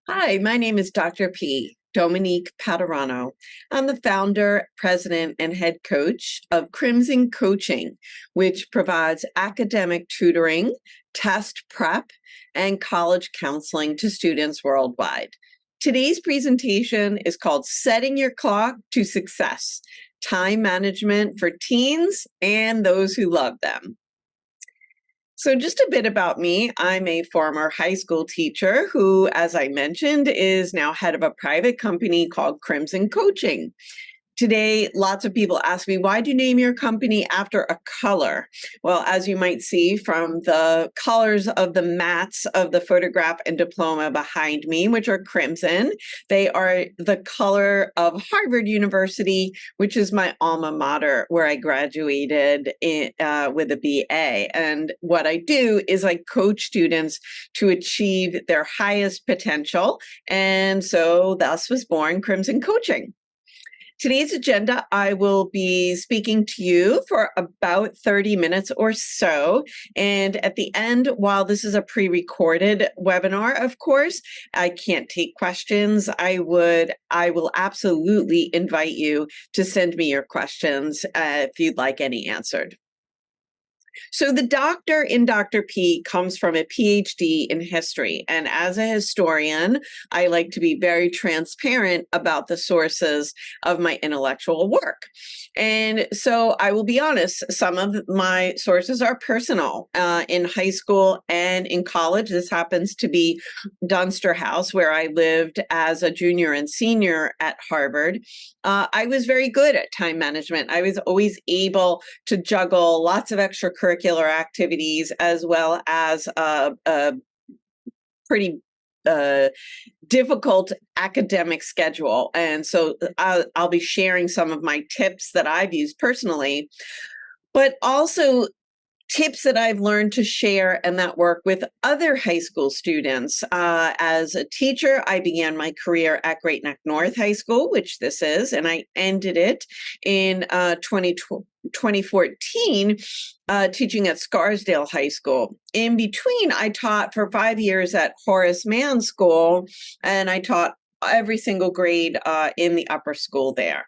Hi, my name is Dr. P. Dominique Paterano. I'm the founder, president, and head coach of Crimson Coaching, which provides academic tutoring, test prep, and college counseling to students worldwide. Today's presentation is called Setting Your Clock to Success, Time Management for Teens and Those Who Love Them. So, just a bit about me. I'm a former high school teacher who, as I mentioned, is now head of a private company called Crimson Coaching. Today, lots of people ask me, why do you name your company after a color? Well, as you might see from the colors of the mats of the photograph and diploma behind me, which are crimson, they are the color of Harvard University, which is my alma mater, where I graduated with a BA. And what I do is I coach students to achieve their highest potential. And so thus was born Crimson Coaching. Today's agenda, I will be speaking to you for about 30 minutes or so. And at the end, while this is a pre-recorded webinar, of course, I can't take questions. I will absolutely invite you to send me your questions if you'd like any answered. So the doctor in Dr. P comes from a PhD in history. And as a historian, I like to be very transparent about the sources of my intellectual work. And so I will be honest, some of my sources are personal. In high school and in college, this happens to be Dunster House, where I lived as a junior and senior at Harvard. I was very good at time management. I was always able to juggle lots of extracurricular activities as well as a pretty difficult academic schedule. And so I'll be sharing some of my tips that I've used personally, but also tips that I've learned to share and that work with other high school students. As a teacher, I began my career at Great Neck North High School, which this is, and I ended it in 2014 teaching at Scarsdale High School. In between, I taught for 5 years at Horace Mann School, and I taught every single grade in the upper school there.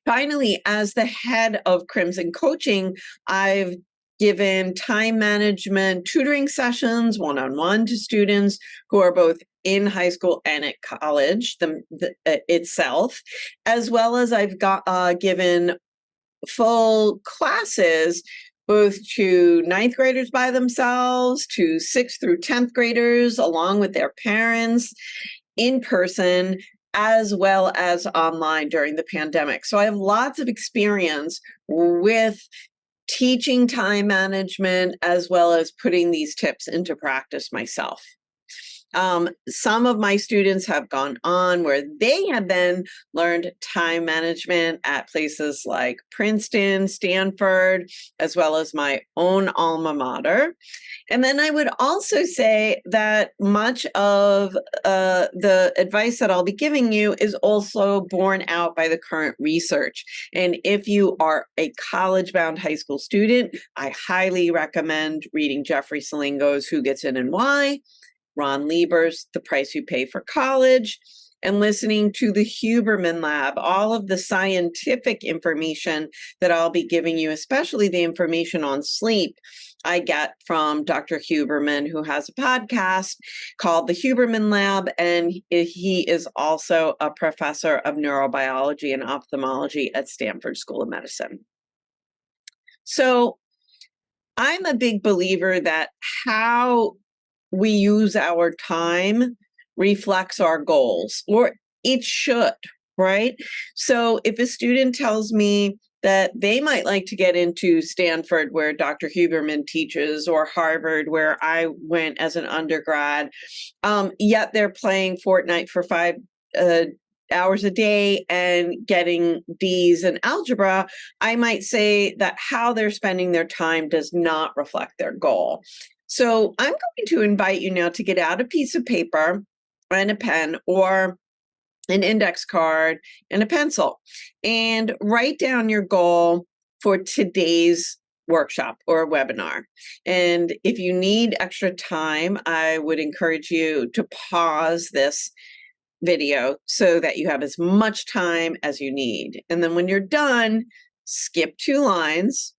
Finally, as the head of Crimson Coaching, I've given time management tutoring sessions one-on-one to students who are both in high school and at college itself, as well as I've given full classes both to ninth graders by themselves, to 6th through 10th graders, along with their parents, in person, as well as online during the pandemic. So I have lots of experience with teaching time management as well as putting these tips into practice myself. Some of my students have gone on where they have then learned time management at places like Princeton, Stanford, as well as my own alma mater. And then I would also say that much of the advice that I'll be giving you is also borne out by the current research. And if you are a college-bound high school student, I highly recommend reading Jeffrey Salingo's Who Gets In and Why, Ron Lieber's The Price You Pay for College, and listening to the Huberman Lab, all of the scientific information that I'll be giving you, especially the information on sleep, I get from Dr. Huberman, who has a podcast called the Huberman Lab, and he is also a professor of neurobiology and ophthalmology at Stanford School of Medicine. So I'm a big believer that how we use our time reflects our goals, or it should, right? So if a student tells me that they might like to get into Stanford, where Dr. Huberman teaches, or Harvard, where I went as an undergrad, yet they're playing Fortnite for 5 hours a day and getting D's in algebra, I might say that how they're spending their time does not reflect their goal. So I'm going to invite you now to get out a piece of paper and a pen or an index card and a pencil and write down your goal for today's workshop or a webinar. And if you need extra time, I would encourage you to pause this video so that you have as much time as you need. And then when you're done, skip 2 lines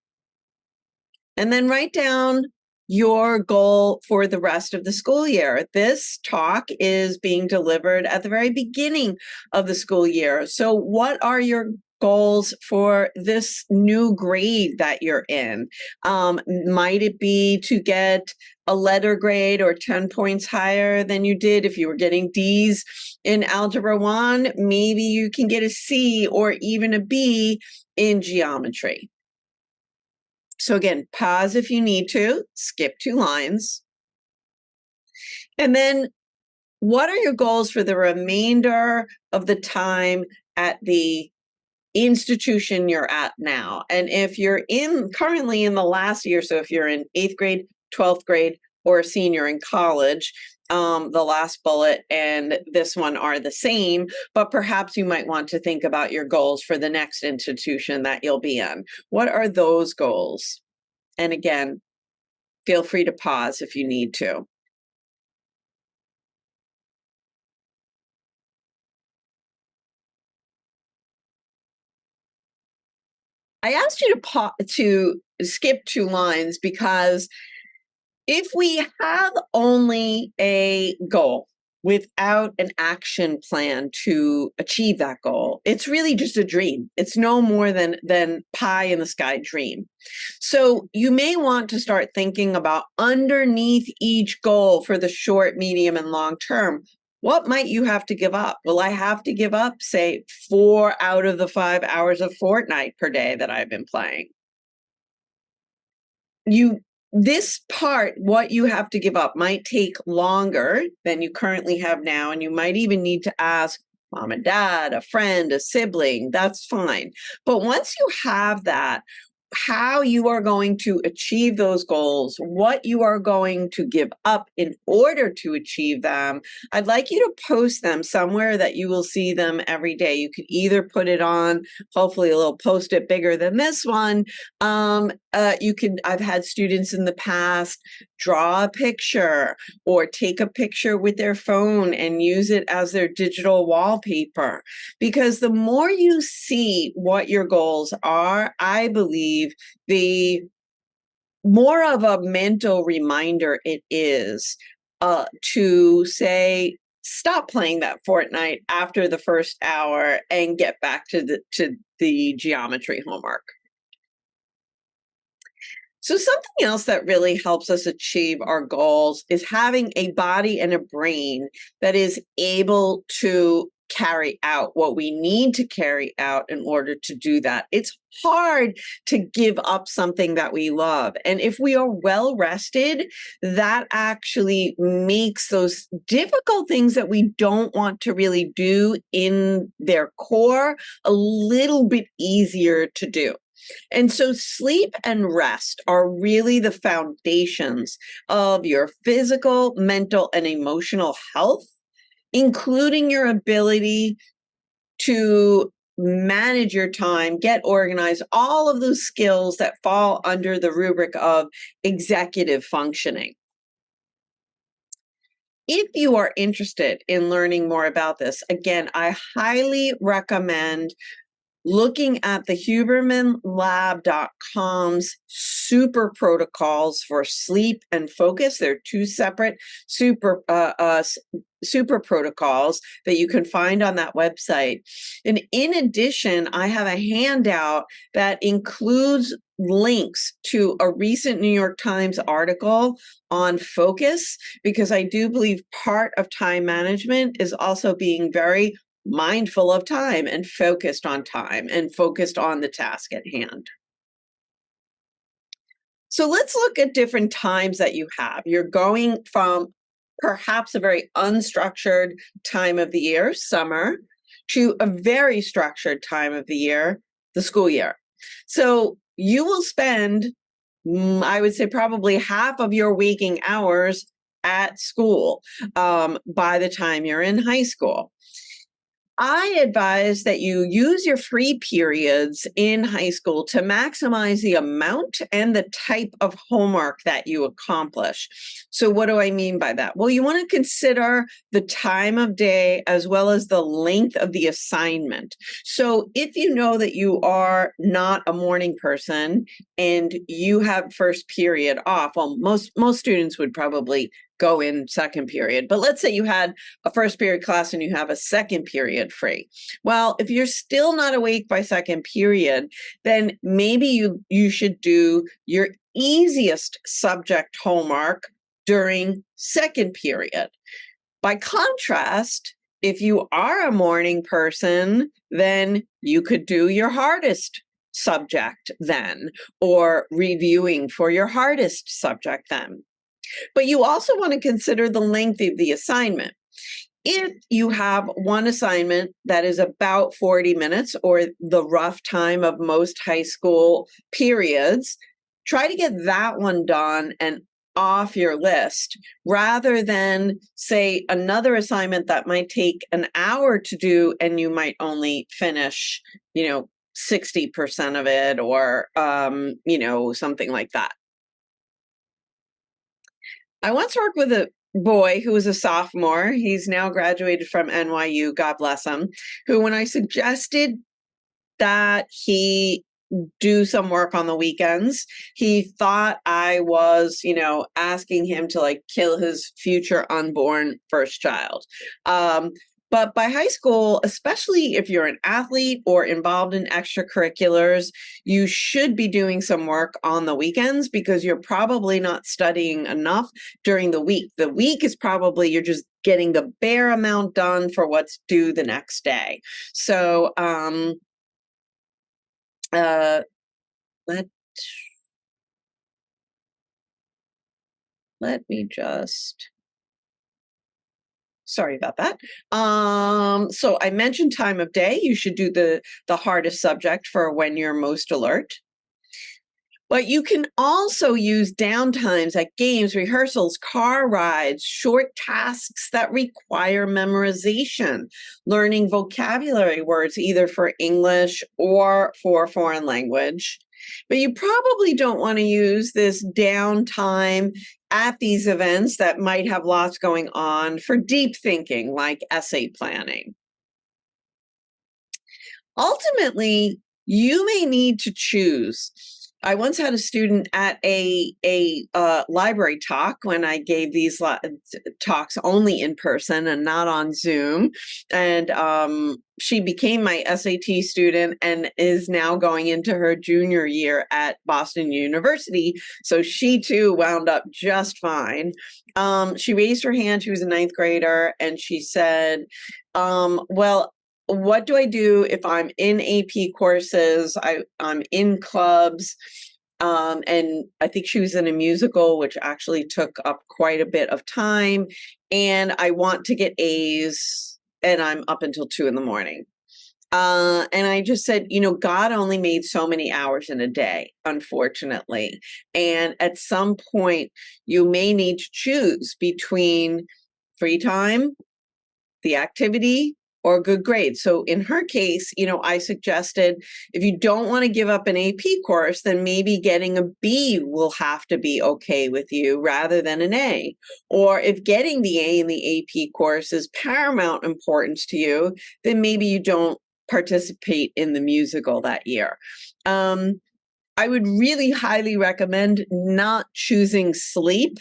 and then write down your goal for the rest of the school year. This talk is being delivered at the very beginning of the school year. So what are your goals for this new grade that you're in? Might it be to get a letter grade or 10 points higher than you did if you were getting D's in Algebra 1? Maybe you can get a C or even a B in geometry. So again, pause if you need to, skip 2 lines. And then what are your goals for the remainder of the time at the institution you're at now? And if you're currently in the last year, so if you're in 8th grade, 12th grade, or a senior in college, the last bullet and this one are the same, but perhaps you might want to think about your goals for the next institution that you'll be in. What are those goals? And again, feel free to pause if you need to. I asked you to skip 2 lines because if we have only a goal without an action plan to achieve that goal, it's really just a dream. It's no more than pie in the sky dream. So you may want to start thinking about underneath each goal for the short, medium, and long term. What might you have to give up? Will I have to give up, say, 4 out of the 5 hours of Fortnite per day that I've been playing? This part, what you have to give up, might take longer than you currently have now, and you might even need to ask mom and dad, a friend, a sibling. That's fine. But once you have that, how you are going to achieve those goals, what you are going to give up in order to achieve them, I'd like you to post them somewhere that you will see them every day. You could either put it on, hopefully a little post-it bigger than this one. I've had students in the past draw a picture or take a picture with their phone and use it as their digital wallpaper. Because the more you see what your goals are, I believe the more of a mental reminder it is to say, stop playing that Fortnite after the first hour and get back to the geometry homework. So something else that really helps us achieve our goals is having a body and a brain that is able to carry out what we need to carry out in order to do that. It's hard to give up something that we love. And if we are well rested, that actually makes those difficult things that we don't want to really do in their core a little bit easier to do. And so sleep and rest are really the foundations of your physical, mental, and emotional health, including your ability to manage your time, get organized, all of those skills that fall under the rubric of executive functioning. If you are interested in learning more about this, again, I highly recommend looking at the HubermanLab.com's super protocols for sleep and focus. They're 2 separate super protocols that you can find on that website. And in addition, I have a handout that includes links to a recent New York Times article on focus, because I do believe part of time management is also being very mindful of time and focused on the task at hand. So let's look at different times that you have. You're going from perhaps a very unstructured time of the year, summer, to a very structured time of the year, the school year. So you will spend, I would say, probably half of your waking hours at school by the time you're in high school. I advise that you use your free periods in high school to maximize the amount and the type of homework that you accomplish. So, what do I mean by that? Well, you want to consider the time of day as well as the length of the assignment. So, if you know that you are not a morning person and you have first period off, well, most students would probably go in second period, but let's say you had a first period class and you have a second period free. Well, if you're still not awake by second period, then maybe you should do your easiest subject homework during second period. By contrast, if you are a morning person, then you could do your hardest subject then, or reviewing for your hardest subject then. But you also want to consider the length of the assignment. If you have one assignment that is about 40 minutes or the rough time of most high school periods, try to get that one done and off your list rather than, say, another assignment that might take an hour to do and you might only finish, 60% of it or, something like that. I once worked with a boy who was a sophomore. He's now graduated from NYU, God bless him, who, when I suggested that he do some work on the weekends, he thought I was, asking him to like kill his future unborn first child. But by high school, especially if you're an athlete or involved in extracurriculars, you should be doing some work on the weekends because you're probably not studying enough during the week. The week is probably you're just getting the bare amount done for what's due the next day. So let let me just sorry about that. So I mentioned time of day. You should do the hardest subject for when you're most alert. But you can also use downtimes at games, rehearsals, car rides, short tasks that require memorization, learning vocabulary words either for English or for foreign language. But you probably don't want to use this downtime at these events that might have lots going on for deep thinking, like essay planning. Ultimately, you may need to choose. I once had a student at a library talk when I gave these talks only in person and not on Zoom, and she became my SAT student and is now going into her junior year at Boston University. So she too wound up just fine. She raised her hand. She was a ninth grader, and she said, "Well, what do I do if I'm in AP courses? I'm in clubs." And I think she was in a musical, which actually took up quite a bit of time. And I want to get A's, and I'm up until 2 a.m. And I just said, God only made so many hours in a day, unfortunately. And at some point, you may need to choose between free time, the activity, or good grades. So in her case, I suggested if you don't want to give up an AP course, then maybe getting a B will have to be okay with you rather than an A. Or if getting the A in the AP course is paramount importance to you, then maybe you don't participate in the musical that year. I would really highly recommend not choosing sleep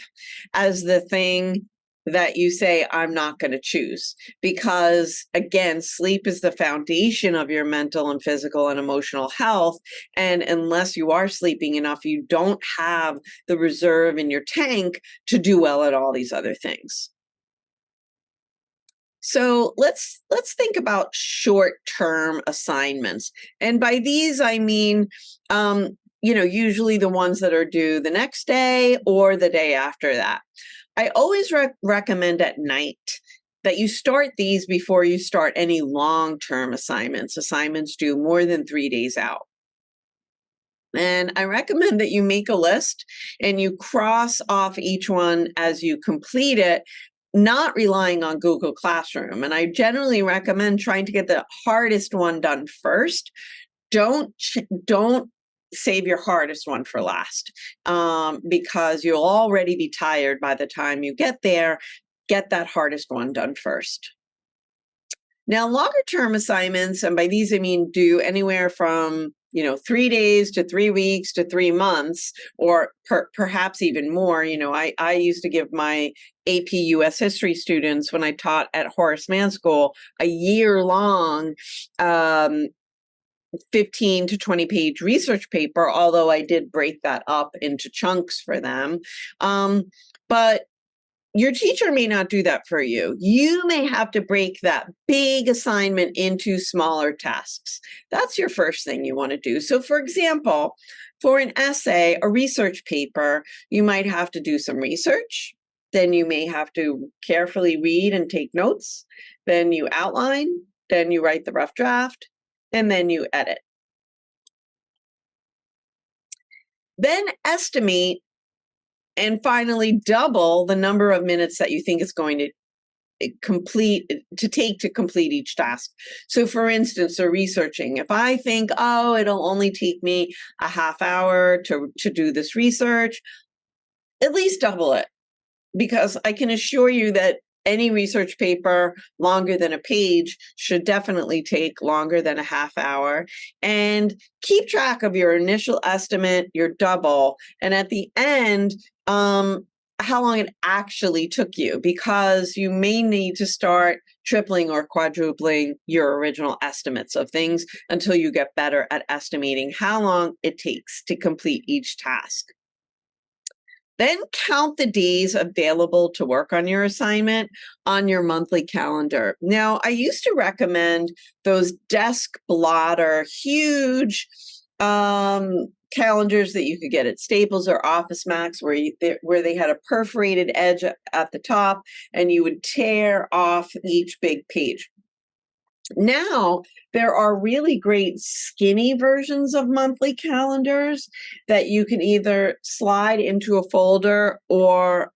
as the thing that you say, I'm not going to choose. Because again, sleep is the foundation of your mental and physical and emotional health. And unless you are sleeping enough, you don't have the reserve in your tank to do well at all these other things. So let's think about short-term assignments. And by these, I mean, usually the ones that are due the next day or the day after that. I always recommend at night that you start these before you start any long-term assignments due more than 3 days out. And I recommend that you make a list and you cross off each one as you complete it, not relying on Google Classroom. And I generally recommend trying to get the hardest one done first. Don't save your hardest one for last, because you'll already be tired by the time you get there. Get that hardest one done first. Now, longer term assignments, and by these I mean do anywhere from 3 days to 3 weeks to 3 months, or perhaps even more. I used to give my AP US history students, when I taught at Horace Mann School, a year-long 15 to 20 page research paper, although I did break that up into chunks for them. But your teacher may not do that for you. You may have to break that big assignment into smaller tasks. That's your first thing you want to do. So for example, for an essay, a research paper, you might have to do some research. Then you may have to carefully read and take notes. Then you outline, then you write the rough draft, and then you edit. Then estimate and finally double the number of minutes that you think it's going to take to complete each task. So for instance, so researching, if I think, oh, it'll only take me a half hour to do this research, at least double it, because I can assure you that any research paper longer than a page should definitely take longer than a half hour. And keep track of your initial estimate, your double, and at the end, how long it actually took you, because you may need to start tripling or quadrupling your original estimates of things until you get better at estimating how long it takes to complete each task. Then count the days available to work on your assignment on your monthly calendar. Now, I used to recommend those desk blotter, huge calendars that you could get at Staples or Office Max, where they had a perforated edge at the top, and you would tear off each big page. Now, there are really great skinny versions of monthly calendars that you can either slide into a folder or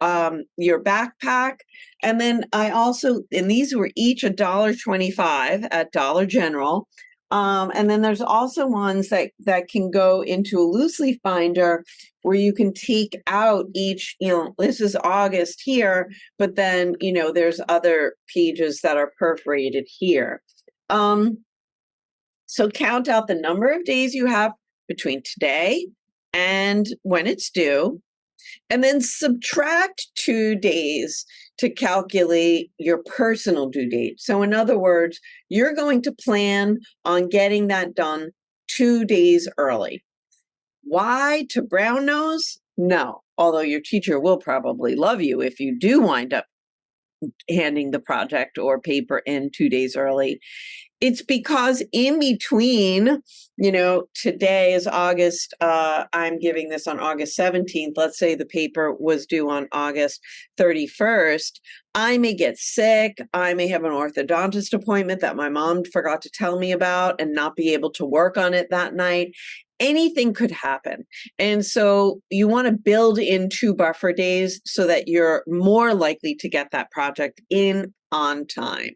your backpack. And then and these were each $1.25 at Dollar General. And then there's also ones that can go into a loose leaf binder where you can take out each, this is August here, but then, there's other pages that are perforated here. So count out the number of days you have between today and when it's due, and then subtract 2 days to calculate your personal due date. So in other words, you're going to plan on getting that done 2 days early. Why? To brown nose? No, although your teacher will probably love you if you do wind up handing the project or paper in 2 days early. It's because in between, today is August, I'm giving this on August 17th. Let's say the paper was due on August 31st. I may get sick. I may have an orthodontist appointment that my mom forgot to tell me about and not be able to work on it that night. Anything could happen. And so you want to build in 2 buffer days so that you're more likely to get that project in on time.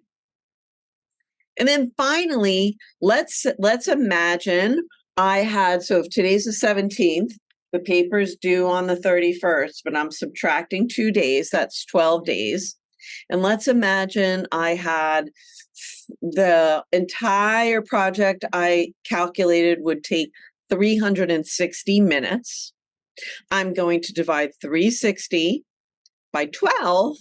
And then finally, let's imagine so if today's the 17th, the paper's due on the 31st, but I'm subtracting 2 days, that's 12 days. And let's imagine I had the entire project I calculated would take 360 minutes. I'm going to divide 360 by 12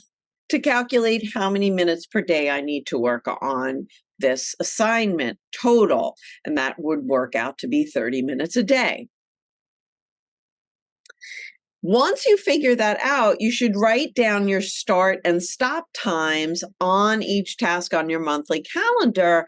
to calculate how many minutes per day I need to work on this assignment total, and that would work out to be 30 minutes a day. Once you figure that out, you should write down your start and stop times on each task on your monthly calendar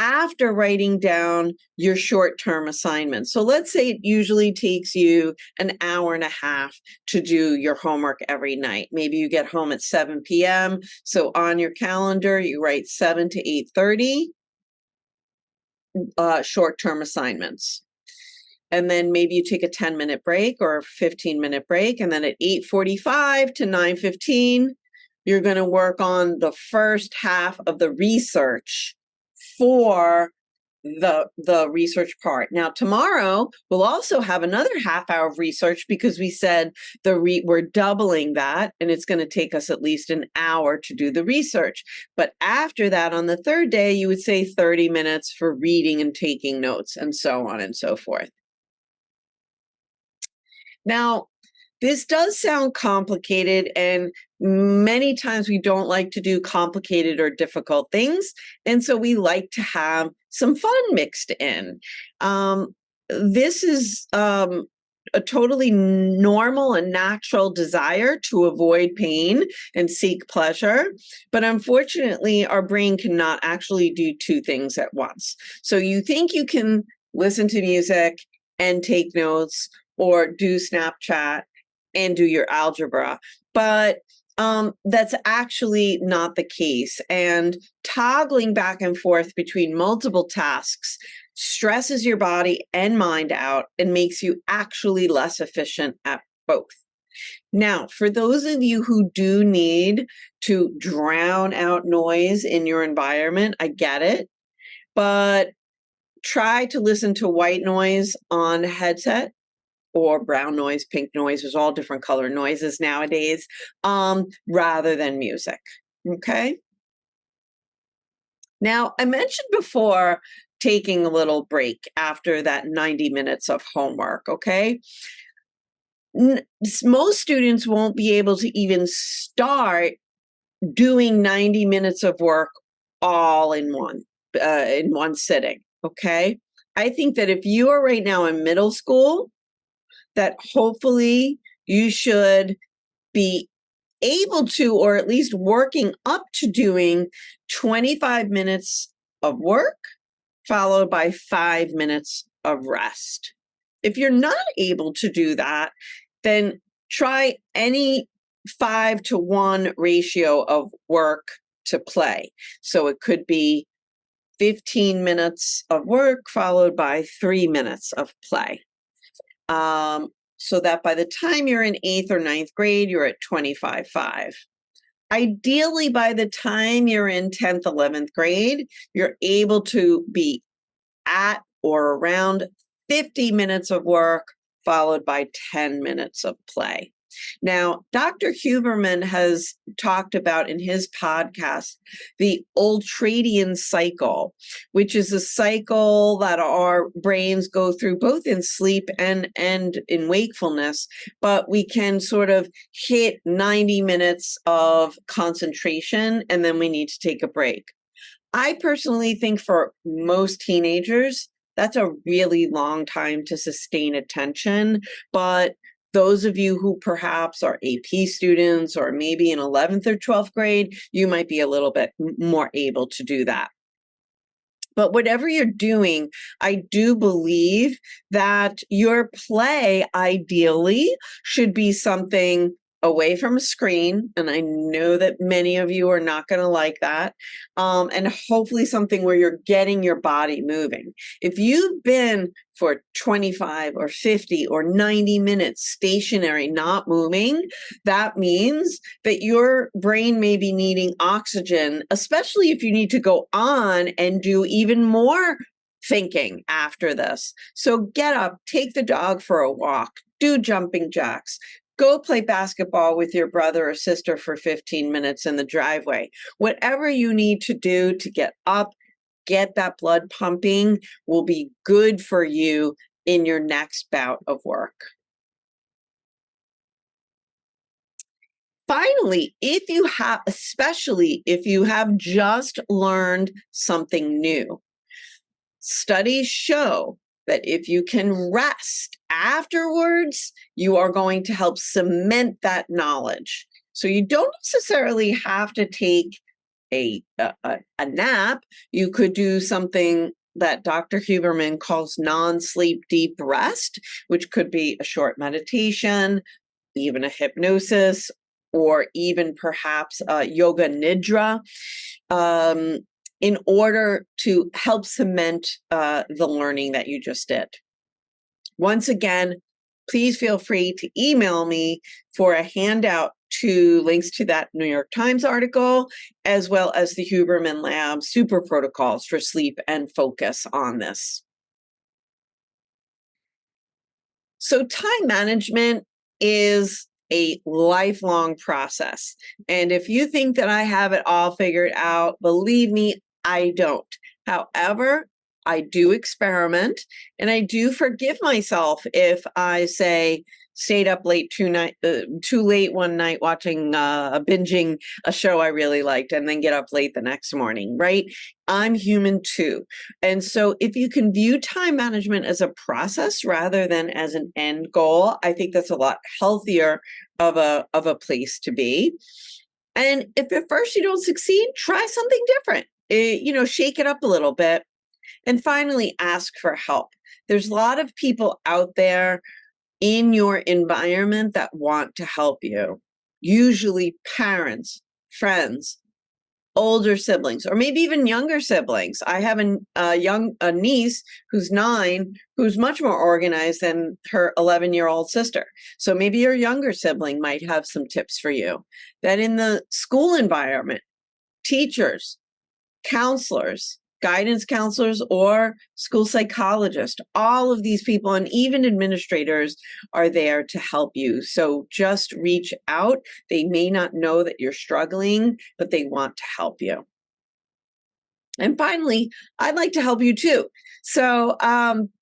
after writing down your short-term assignments. So let's say it usually takes you an hour and a half to do your homework every night. Maybe you get home at 7 p.m. So on your calendar, you write 7 to 8:30 short-term assignments. And then maybe you take a 10-minute break or a 15-minute break. And then at 8:45 to 9:15, you're going to work on the first half of the research for the research part. Now tomorrow we'll also have another half hour of research because we said we're doubling that, and it's going to take us at least an hour to do the research. But after that, on the third day, you would say 30 minutes for reading and taking notes, and so on and so forth. Now, this does sound complicated, and many times we don't like to do complicated or difficult things, and so we like to have some fun mixed in. This is a totally normal and natural desire to avoid pain and seek pleasure, but unfortunately, our brain cannot actually do two things at once. So you think you can listen to music and take notes, or do Snapchat and do your algebra, but that's actually not the case. And toggling back and forth between multiple tasks stresses your body and mind out and makes you actually less efficient at both. Now, for those of you who do need to drown out noise in your environment, I get it, but try to listen to white noise on a headset, or brown noise, pink noise. There's all different color noises nowadays, rather than music, okay? Now, I mentioned before taking a little break after that 90 minutes of homework, okay? Most students won't be able to even start doing 90 minutes of work all in one sitting, okay? I think that if you are right now in middle school, that hopefully you should be able to, or at least working up to doing 25 minutes of work followed by 5 minutes of rest. If you're not able to do that, then try any 5-to-1 ratio of work to play. So it could be 15 minutes of work followed by 3 minutes of play. So that by the time you're in 8th or 9th grade, you're at 25.5. Ideally, by the time you're in 10th, 11th grade, you're able to be at or around 50 minutes of work followed by 10 minutes of play. Now, Dr. Huberman has talked about in his podcast the ultradian cycle, which is a cycle that our brains go through both in sleep and in wakefulness, but we can sort of hit 90 minutes of concentration and then we need to take a break. I personally think for most teenagers, that's a really long time to sustain attention, but those of you who perhaps are AP students or maybe in 11th or 12th grade, you might be a little bit more able to do that. But whatever you're doing, I do believe that your play ideally should be something away from a screen, and I know that many of you are not going to like that, and hopefully something where you're getting your body moving. If you've been for 25 or 50 or 90 minutes stationary, not moving, that means that your brain may be needing oxygen, especially if you need to go on and do even more thinking after this. So get up, take the dog for a walk, do jumping jacks, go play basketball with your brother or sister for 15 minutes in the driveway. Whatever you need to do to get up, get that blood pumping will be good for you in your next bout of work. Finally, especially if you have just learned something new, studies show that if you can rest afterwards, you are going to help cement that knowledge. So you don't necessarily have to take a nap. You could do something that Dr. Huberman calls non-sleep deep rest, which could be a short meditation, even a hypnosis, or even perhaps yoga nidra, in order to help cement the learning that you just did. Once again, please feel free to email me for a handout to links to that New York Times article, as well as the Huberman Lab super protocols for sleep and focus on this. So time management is a lifelong process. And if you think that I have it all figured out, believe me, I don't. However, I do experiment and I do forgive myself if I say stayed up late too late one night watching binging a show I really liked and then get up late the next morning, right? I'm human too. And so if you can view time management as a process rather than as an end goal, I think that's a lot healthier of a place to be. And if at first you don't succeed, try something different. Shake it up a little bit. And finally, ask for help. There's a lot of people out there in your environment that want to help you, usually parents, friends, older siblings, or maybe even younger siblings. I have a niece who's 9, who's much more organized than her 11-year-old sister. So maybe your younger sibling might have some tips for you. That in the school environment, teachers, counselors, guidance counselors, or school psychologists, all of these people and even administrators are there to help you. So just reach out. They may not know that you're struggling, but they want to help you. And finally, I'd like to help you too. So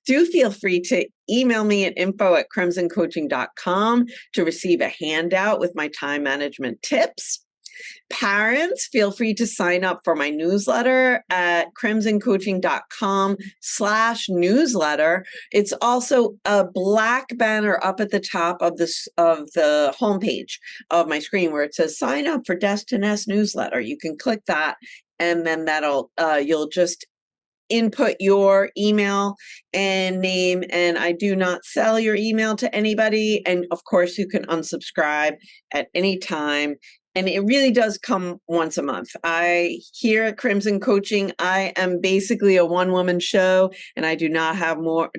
do feel free to email me at info@crimsoncoaching.com to receive a handout with my time management tips. Parents, feel free to sign up for my newsletter at crimsoncoaching.com/newsletter. It's also a black banner up at the top of the homepage of my screen where it says sign up for Desk to Nest newsletter. You can click that and then you'll just input your email and name, and I do not sell your email to anybody. And of course, you can unsubscribe at any time. And it really does come once a month. Here at Crimson Coaching, I am basically a one-woman show, and I do not have more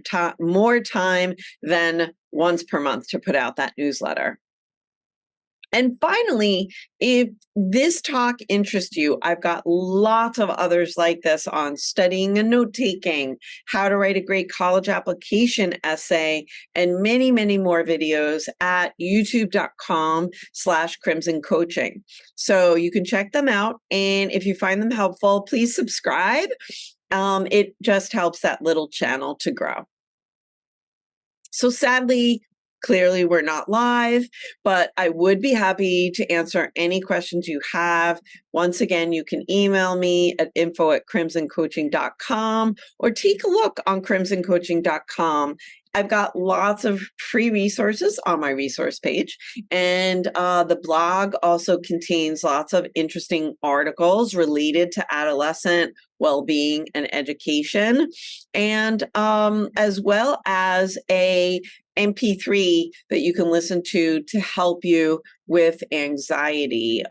time than once per month to put out that newsletter. And finally, if this talk interests you, I've got lots of others like this on studying and note-taking, how to write a great college application essay, and many, many more videos at youtube.com/Crimson Coaching. So you can check them out. And if you find them helpful, please subscribe. It just helps that little channel to grow. So sadly, clearly, we're not live, but I would be happy to answer any questions you have. Once again, you can email me at info@crimsoncoaching.com or take a look on crimsoncoaching.com. I've got lots of free resources on my resource page, and the blog also contains lots of interesting articles related to adolescent well-being and education, and as well as a MP3 that you can listen to help you with anxiety,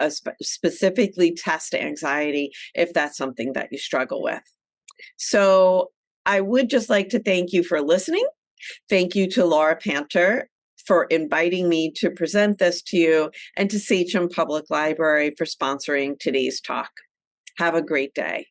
specifically test anxiety if that's something that you struggle with. So I would just like to thank you for listening. Thank you to Laura Panter for inviting me to present this to you, and to Sachem Public Library for sponsoring today's talk. Have a great day.